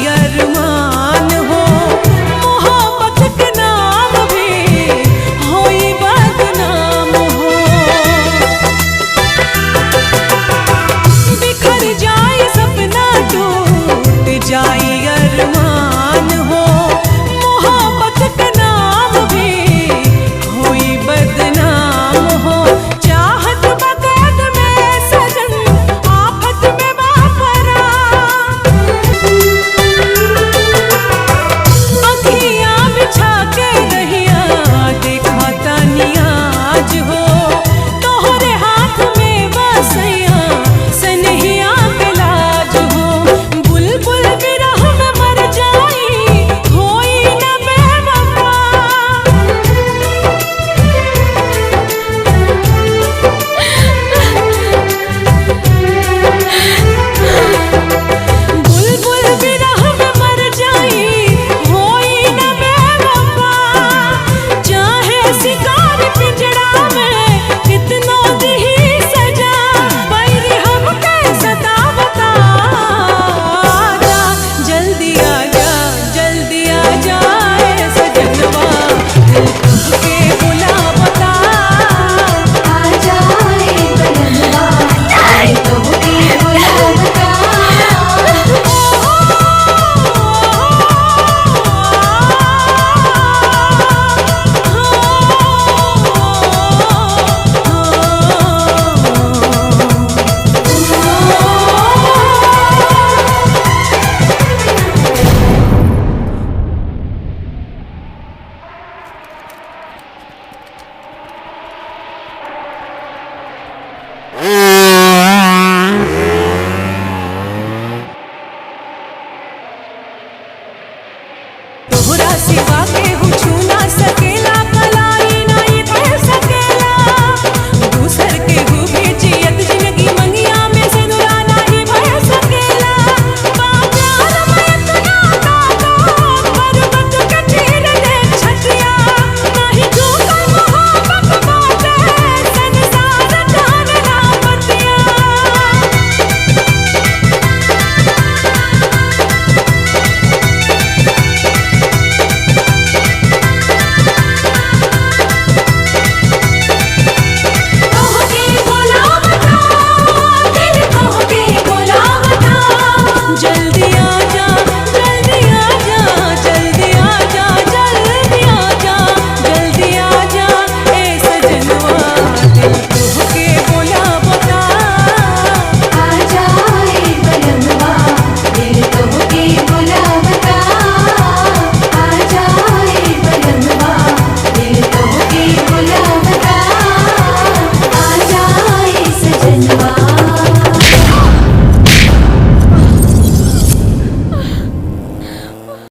अरमान हो, मोहब्बत के नाम भी होई बदनाम हो। बिखर जाए सपना टूट जाए अरमान हो, मोहब्बत के नाम भी होई बदनाम हो। चाहत बगैर में सजन आफत में बापरा, अखियां बिछा के रहिया देखा तानियाज हो। तोहरे हाथ में बसैया सनहिया के लाज हो। बुलबुल बिरह में मर जाई होई न बेवफा। बुलबुल बिरह में मर जाई होई न बेवफा। चाहे शिकार पिंजड़ा में कितनो दी सजा, बैरी हमके सतावता। आजा जल्दी आजा, जल्दी आ जाए सजनवा, दिल तुमके बुलावता। आ जाए बलनवा, दिल तुमके बुलावता। तोहरा सिवा के